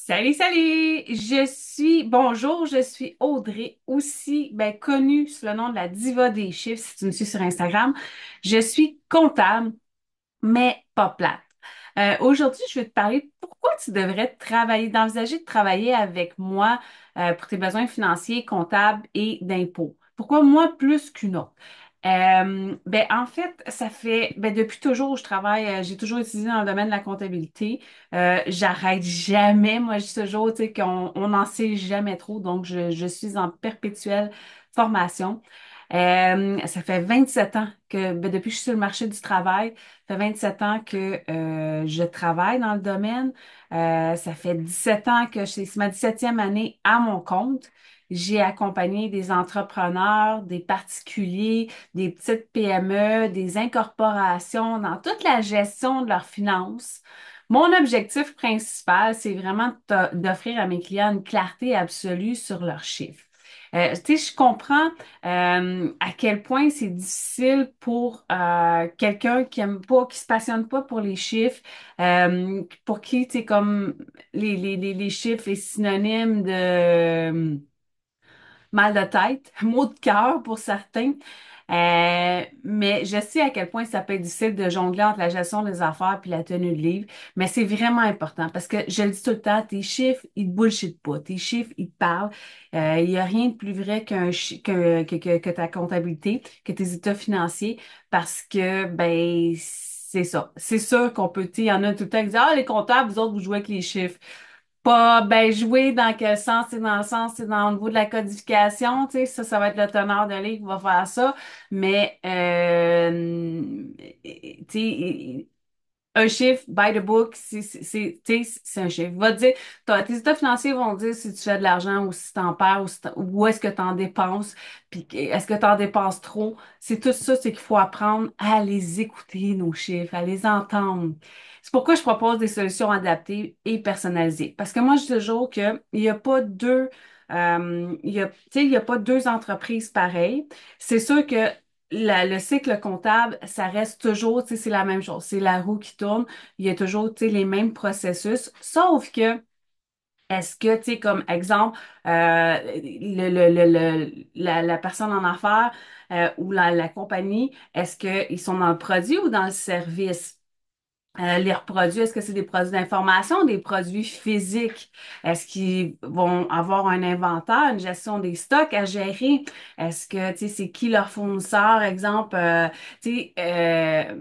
Salut, salut! Bonjour, je suis Audrey, aussi connue sous le nom de la diva des chiffres si tu me suis sur Instagram. Je suis comptable, mais pas plate. Aujourd'hui, je vais te parler pourquoi tu devrais d'envisager de travailler avec moi pour tes besoins financiers, comptables et d'impôts. Pourquoi moi plus qu'une autre? En fait, depuis toujours, je travaille, j'ai toujours étudié dans le domaine de la comptabilité. J'arrête jamais. Moi, je dis toujours, tu sais, on n'en sait jamais trop. Donc, je suis en perpétuelle formation. Ça fait 27 ans depuis que je suis sur le marché du travail, ça fait 27 ans que je travaille dans le domaine. Ça fait 17 ans que c'est ma 17e année à mon compte. J'ai accompagné des entrepreneurs, des particuliers, des petites PME, des incorporations dans toute la gestion de leurs finances. Mon objectif principal, c'est vraiment d'offrir à mes clients une clarté absolue sur leurs chiffres. Tu sais, je comprends à quel point c'est difficile pour quelqu'un qui aime pas, qui se passionne pas pour les chiffres, pour qui, tu sais, comme les chiffres est synonyme de mal de tête, maux de cœur pour certains. Mais je sais à quel point ça peut être difficile de jongler entre la gestion des affaires puis la tenue de livre. Mais c'est vraiment important parce que je le dis tout le temps, tes chiffres, ils te bullshit pas. Tes chiffres, ils te parlent. Il y a rien de plus vrai que ta comptabilité, que tes états financiers parce que, c'est ça. C'est sûr qu'on peut, tu sais, il y en a tout le temps qui disent, ah, les comptables, vous autres, vous jouez avec les chiffres. Pas, jouer dans quel sens? C'est dans le sens, c'est dans le niveau de la codification, tu sais, ça va être le teneur de livre qui va faire ça, mais, tu sais, un chiffre, by the book, tu sais, c'est un chiffre. Va te dire, tes états financiers vont te dire si tu fais de l'argent ou si t'en perds ou où est-ce que t'en dépenses, puis est-ce que t'en dépenses trop. C'est tout ça, c'est qu'il faut apprendre à les écouter, nos chiffres, à les entendre. C'est pourquoi je propose des solutions adaptées et personnalisées. Parce que moi, je dis toujours qu'il n'y a pas tu sais, il y a pas deux entreprises pareilles. C'est sûr que le cycle comptable, ça reste toujours, tu sais, c'est la même chose. C'est la roue qui tourne. Il y a toujours, tu sais, les mêmes processus. Sauf que, est-ce que, tu sais, comme exemple, la personne en affaires ou la compagnie, est-ce qu'ils sont dans le produit ou dans le service? Les produits, est-ce que c'est des produits d'information, des produits physiques? Est-ce qu'ils vont avoir un inventaire, une gestion des stocks à gérer? Est-ce que, tu sais, c'est qui leur fournisseur? Exemple, tu sais,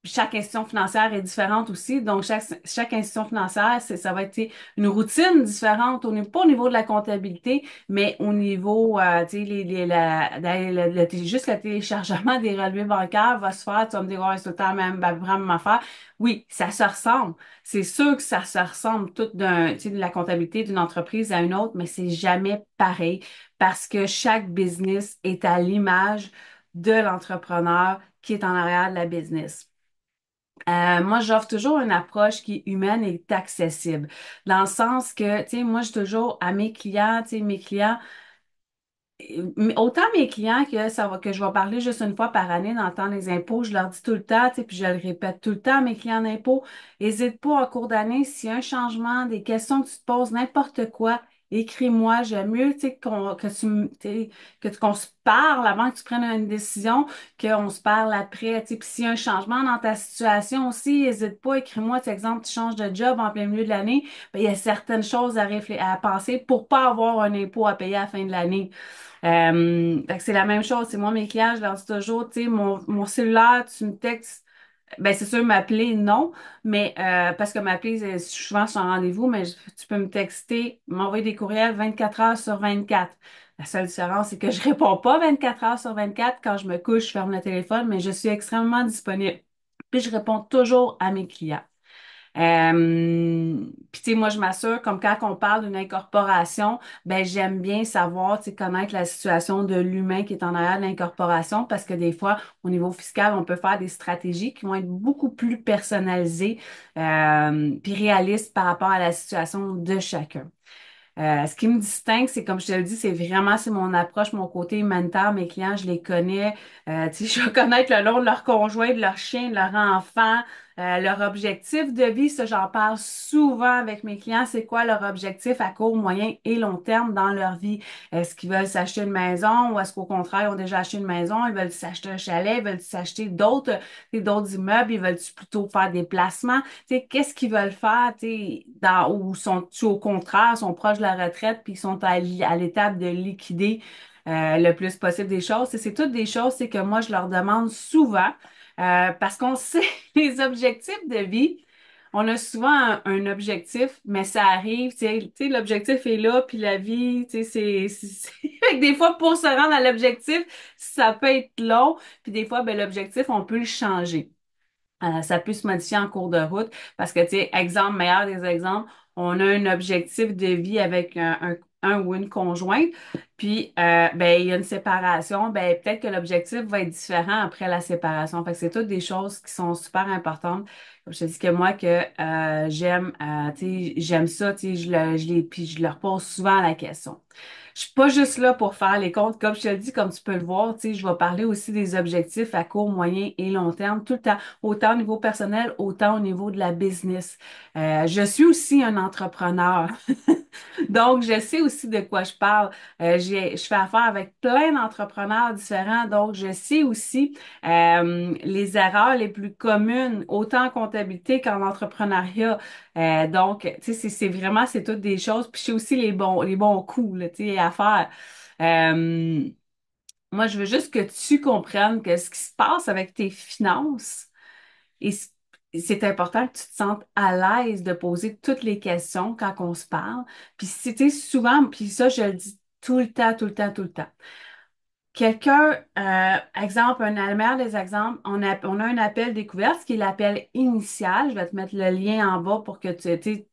chaque institution financière est différente aussi. Donc, chaque institution financière, ça va être tu sais, une routine différente, pas au niveau de la comptabilité, mais au niveau, tu sais, juste le téléchargement des relevés bancaires va se faire. Tu vas me dire, ouais, c'est tout le temps la même affaire. Oui, ça se ressemble. C'est sûr que ça se ressemble tout tu sais, de la comptabilité d'une entreprise à une autre, mais c'est jamais pareil parce que chaque business est à l'image de l'entrepreneur qui est en arrière de la business. Moi, j'offre toujours une approche qui est humaine et accessible. Dans le sens que, tu sais, moi, je dis toujours à mes clients, tu sais, mes clients, autant mes clients que je vais parler juste une fois par année dans le temps des impôts, je leur dis tout le temps, tu sais, puis je le répète tout le temps à mes clients d'impôts, n'hésite pas en cours d'année, s'il y a un changement, des questions que tu te poses, n'importe quoi, écris-moi, j'aime mieux, tu sais, qu'on se parle avant que tu prennes une décision, qu'on se parle après, tu sais, puis s'il y a un changement dans ta situation aussi, n'hésite pas, écris-moi, par exemple, tu changes de job en plein milieu de l'année, ben, il y a certaines choses à penser pour pas avoir un impôt à payer à la fin de l'année. Fait que c'est la même chose. C'est moi, mes clients, je leur dis toujours, tu sais, mon cellulaire, tu me textes. Ben, c'est sûr, m'appeler, non, mais parce que m'appeler, souvent, je suis en rendez-vous, mais tu peux me texter, m'envoyer des courriels 24 heures sur 24. La seule différence, c'est que je réponds pas 24 heures sur 24. Quand je me couche, je ferme le téléphone, mais je suis extrêmement disponible. Puis je réponds toujours à mes clients. Puis tu sais, moi, je m'assure, comme quand on parle d'une incorporation, ben j'aime bien savoir, tu sais, connaître la situation de l'humain qui est en arrière de l'incorporation, parce que des fois, au niveau fiscal, on peut faire des stratégies qui vont être beaucoup plus personnalisées, puis réalistes par rapport à la situation de chacun. Ce qui me distingue, c'est comme je te le dis, c'est vraiment c'est mon approche, mon côté humanitaire. Mes clients, je les connais. Tu sais, je vais connaître le nom de leur conjoint, de leur chien, de leur enfant, leur objectif de vie. Ça, j'en parle souvent avec mes clients. C'est quoi leur objectif à court, moyen et long terme dans leur vie? Est-ce qu'ils veulent s'acheter une maison ou est-ce qu'au contraire, ils ont déjà acheté une maison, ils veulent s'acheter un chalet, ils veulent s'acheter d'autres immeubles, ils veulent plutôt faire des placements? Tu sais, qu'est-ce qu'ils veulent faire, tu sais, ou sont-ils au contraire, sont proches de la retraite puis ils sont à l'étape de liquider le plus possible des choses. C'est toutes des choses, c'est que moi, je leur demande souvent parce qu'on sait les objectifs de vie. On a souvent un objectif, mais ça arrive, tu sais, l'objectif est là, puis la vie, tu sais, Fait que des fois, pour se rendre à l'objectif, ça peut être long, puis des fois, ben, l'objectif, on peut le changer. Ça peut se modifier en cours de route parce que, tu sais, exemple, meilleur des exemples, on a un objectif de vie avec un ou une conjointe, puis ben, il y a une séparation, ben, peut-être que l'objectif va être différent après la séparation. Fait que c'est toutes des choses qui sont super importantes. Comme je te dis que moi, que j'aime, tu sais, j'aime ça, tu sais, puis je leur pose souvent la question. Je suis pas juste là pour faire les comptes. Comme je te le dis, comme tu peux le voir, tu sais, je vais parler aussi des objectifs à court, moyen et long terme, tout le temps, autant au niveau personnel, autant au niveau de la business. Je suis aussi un entrepreneur. Donc, je sais aussi de quoi je parle. Je fais affaire avec plein d'entrepreneurs différents. Donc, je sais aussi les erreurs les plus communes, autant en comptabilité qu'en entrepreneuriat. Donc, tu sais, c'est vraiment, c'est toutes des choses. Puis, je sais aussi les bons coups, là, tu sais, à faire. Euh, Moi, je veux juste que tu comprennes que ce qui se passe avec tes finances, et c'est important que tu te sentes à l'aise de poser toutes les questions quand on se parle. Puis c'était souvent, puis ça, je le dis tout le temps, tout le temps, tout le temps. Quelqu'un, exemple, le meilleur des exemples, on a un appel découverte, ce qui est l'appel initial. Je vais te mettre le lien en bas pour que tu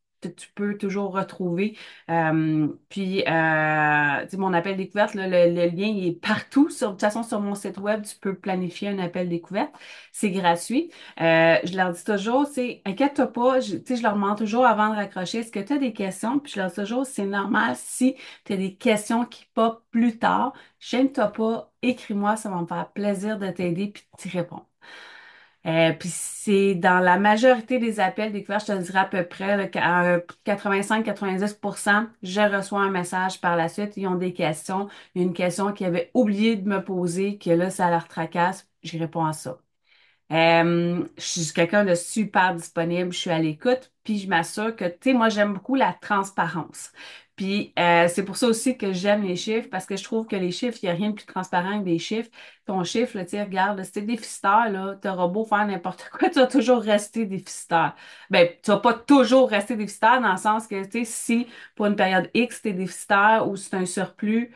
peux toujours retrouver. Tu sais, mon appel découverte, là, le lien il est partout. De toute façon, sur mon site web, tu peux planifier un appel découverte. C'est gratuit. Je leur dis toujours, c'est inquiète-toi pas, tu sais, je leur demande toujours avant de raccrocher, est-ce que tu as des questions? Puis je leur dis toujours, c'est normal si tu as des questions qui popent plus tard. Gêne-toi pas, écris-moi, ça va me faire plaisir de t'aider puis de t'y répondre. Puis c'est dans la majorité des appels découverts, je te dirais à peu près là, qu'à 85-90%, je reçois un message par la suite. Ils ont des questions. Il y a une question qu'ils avaient oublié de me poser, que là, ça leur tracasse. Je réponds à ça. Je suis quelqu'un de super disponible, je suis à l'écoute, puis je m'assure que, tu sais, moi, j'aime beaucoup la transparence. Puis c'est pour ça aussi que j'aime les chiffres, parce que je trouve que les chiffres, il n'y a rien de plus transparent que des chiffres. Ton chiffre, là, tu sais, regarde, là, si t'es déficitaire, là, t'auras beau faire n'importe quoi, tu vas toujours rester déficitaire. Ben, tu vas pas toujours rester déficitaire dans le sens que, tu sais, si pour une période X, t'es déficitaire ou c'est un surplus,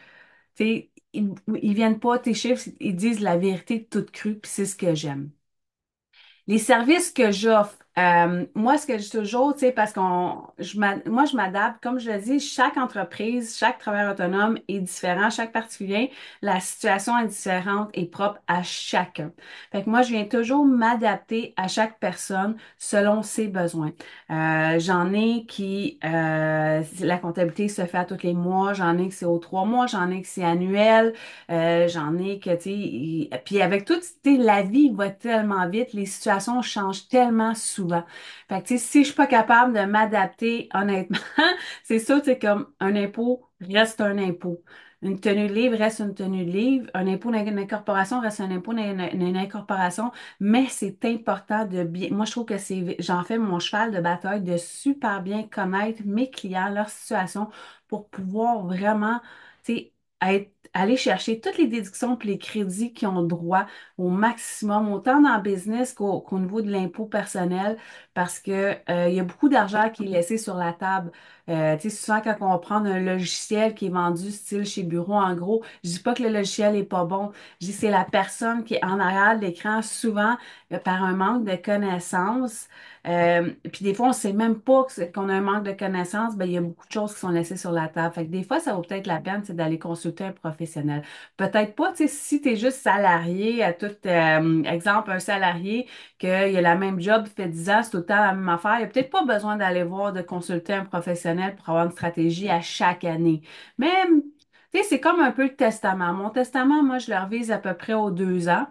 tu sais, ils viennent pas, tes chiffres, ils disent la vérité toute crue, puis c'est ce que j'aime. Les services que j'offre, moi, ce que je dis toujours, tu sais, parce moi, je m'adapte, comme je le dis, chaque entreprise, chaque travailleur autonome est différent, chaque particulier, la situation est différente et propre à chacun. Fait que moi, je viens toujours m'adapter à chaque personne selon ses besoins. J'en ai la comptabilité se fait à tous les mois, j'en ai que c'est aux 3 mois, j'en ai que c'est annuel. J'en ai que, tu sais, puis avec tout, tu sais, la vie va tellement vite, les situations changent tellement souvent. Fait que, tu sais, si je suis pas capable de m'adapter, honnêtement, c'est ça, c'est comme un impôt reste un impôt. Une tenue de livre reste une tenue de livre. Un impôt d'une incorporation reste un impôt d'une incorporation. Mais c'est important de bien. Moi, je trouve que j'en fais mon cheval de bataille de super bien connaître mes clients, leur situation pour pouvoir vraiment, tu sais, aller chercher toutes les déductions et les crédits qui ont droit au maximum, autant dans le business qu'au niveau de l'impôt personnel, parce que il y a beaucoup d'argent qui est laissé sur la table. Tu sais, souvent, quand on va prendre un logiciel qui est vendu style chez Bureau, en gros, je dis pas que le logiciel est pas bon. Je dis que c'est la personne qui est en arrière de l'écran, souvent par un manque de connaissances. Puis des fois, on sait même pas qu'on a un manque de connaissances. Ben, il y a beaucoup de choses qui sont laissées sur la table. Fait que des fois, ça vaut peut-être la peine, c'est d'aller consulter consulter un professionnel. Peut-être pas, tu sais, si tu es juste salarié, à tout exemple, un salarié qu'il a la même job, fait 10 ans, c'est tout le temps la même affaire, il a peut-être pas besoin d'aller voir, de consulter un professionnel pour avoir une stratégie à chaque année. Mais, tu sais, c'est comme un peu le testament. Mon testament, moi, je le revise à peu près aux 2 ans.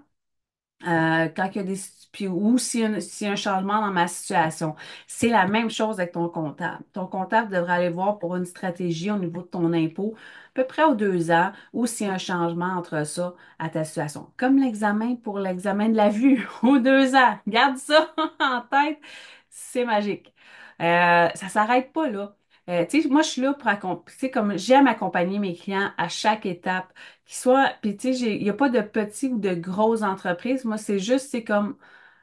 Quand il y a des puis ou s'il y a un changement dans ma situation. C'est la même chose avec ton comptable. Ton comptable devrait aller voir pour une stratégie au niveau de ton impôt, à peu près aux 2 ans, ou s'il y a un changement entre ça à ta situation. Comme l'examen pour l'examen de la vue, aux 2 ans. Garde ça en tête, c'est magique. Ça s'arrête pas là. Tu sais, moi, je suis là pour accompagner, tu sais, comme j'aime accompagner mes clients à chaque étape puis tu sais, il n'y a pas de petites ou de grosses entreprises. Moi, c'est juste, c'est comme,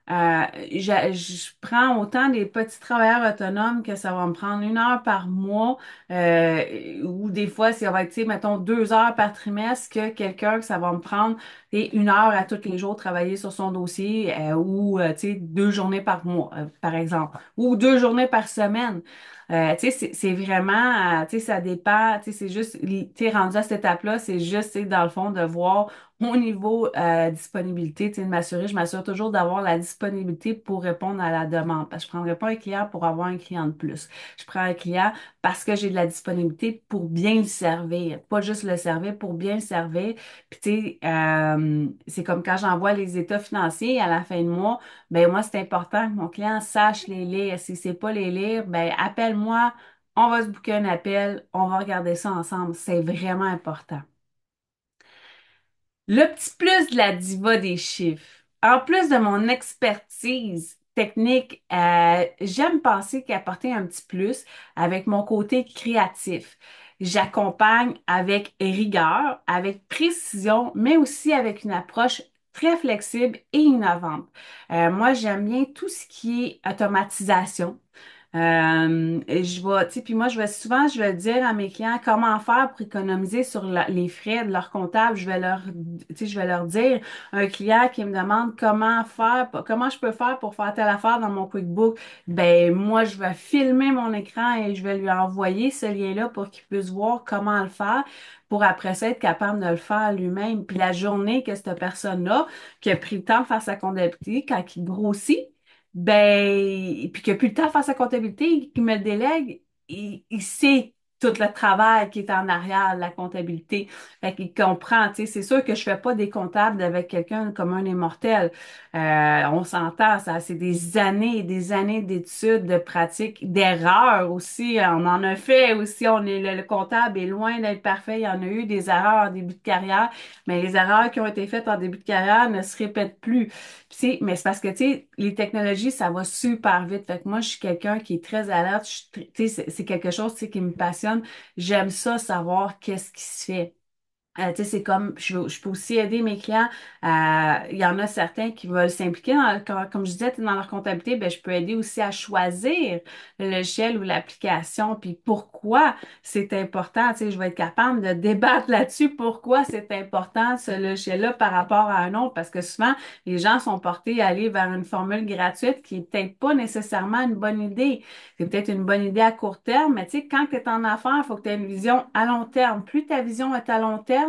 je prends autant des petits travailleurs autonomes que ça va me prendre 1 heure par mois, ou des fois, ça va être, tu sais, mettons, 2 heures par trimestre que quelqu'un que ça va me prendre et 1 heure à tous les jours travailler sur son dossier, ou, tu sais, 2 journées par mois, par exemple, ou 2 journées par semaine. Tu sais, c'est vraiment, tu sais, ça dépend, tu sais, c'est juste, tu sais, rendu à cette étape-là, c'est juste, tu sais, dans le fond, de voir au niveau disponibilité, tu sais, de m'assurer, je m'assure toujours d'avoir la disponibilité pour répondre à la demande. Parce que je ne prendrai pas un client pour avoir un client de plus. Je prends un client parce que j'ai de la disponibilité pour bien le servir. Pas juste le servir, pour bien le servir. Puis, tu sais, c'est comme quand j'envoie les états financiers à la fin de mois, ben moi, c'est important que mon client sache les lire. Si c'est pas les lire, ben appelle-moi, on va se booker un appel, on va regarder ça ensemble. C'est vraiment important. Le petit plus de la diva des chiffres. En plus de mon expertise technique, j'aime penser qu'apporter un petit plus avec mon côté créatif. J'accompagne avec rigueur, avec précision, mais aussi avec une approche très flexible et innovante. Moi, j'aime bien tout ce qui est automatisation. Et je vais, tu sais, puis moi, je vais dire à mes clients comment faire pour économiser sur les frais de leur comptable. Tu sais, je vais leur dire, un client qui me demande comment faire, comment je peux faire pour faire telle affaire dans mon QuickBook. Ben, moi, je vais filmer mon écran et je vais lui envoyer ce lien-là pour qu'il puisse voir comment le faire pour après ça être capable de le faire lui-même. Puis la journée que cette personne-là, qui a pris le temps de faire sa comptabilité, quand il grossit, ben, puis qu'il n'a plus le temps de faire sa comptabilité, qu'il me le délègue, il sait tout le travail qui est en arrière de la comptabilité. Fait qu'il comprend, tu sais, c'est sûr que je fais pas des comptables avec quelqu'un comme un immortel. On s'entend, ça, c'est des années et des années d'études, de pratiques, d'erreurs aussi. On en a fait aussi. Le comptable est loin d'être parfait. Il y en a eu des erreurs en début de carrière, mais les erreurs qui ont été faites en début de carrière ne se répètent plus. Mais c'est parce que, tu sais, les technologies, ça va super vite. Fait que moi, je suis quelqu'un qui est très alerte. Tu sais, c'est quelque chose, tu sais, qui me passionne. J'aime ça, savoir qu'est-ce qui se fait. Tu sais, c'est comme, je peux aussi aider mes clients. Il y en a certains qui veulent s'impliquer comme je disais, dans leur comptabilité, ben, je peux aider aussi à choisir le logiciel ou l'application, puis pourquoi c'est important. Tu sais, je vais être capable de débattre là-dessus, pourquoi c'est important ce logiciel-là par rapport à un autre, parce que souvent, les gens sont portés à aller vers une formule gratuite qui est peut-être pas nécessairement une bonne idée. C'est peut-être une bonne idée à court terme, mais tu sais, quand tu es en affaires, il faut que tu aies une vision à long terme. Plus ta vision est à long terme,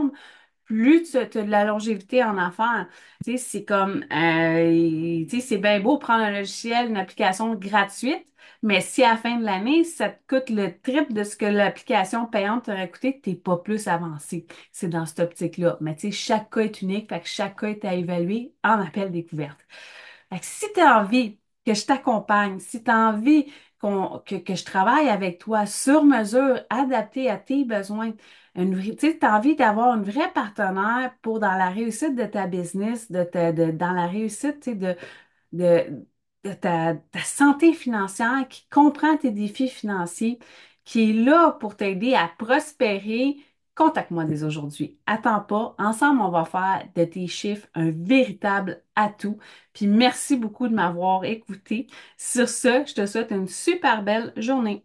plus tu as de la longévité en affaires. Tu sais, c'est comme, tu sais, c'est bien beau prendre un logiciel, une application gratuite, mais si à la fin de l'année, ça te coûte le triple de ce que l'application payante t'aurait coûté, t'es pas plus avancé. C'est dans cette optique-là. Mais tu sais, chaque cas est unique, fait que chaque cas est à évaluer en appel découverte. Fait que si tu as envie que je t'accompagne, si tu as envie que je travaille avec toi sur mesure, adapté à tes besoins, tu sais, tu as envie d'avoir une vraie partenaire pour dans la réussite de ta business, dans la réussite, tu sais, de, de ta santé financière, qui comprend tes défis financiers, qui est là pour t'aider à prospérer, contacte-moi dès aujourd'hui. Attends pas. Ensemble, on va faire de tes chiffres un véritable atout. Puis merci beaucoup de m'avoir écouté. Sur ce, je te souhaite une super belle journée.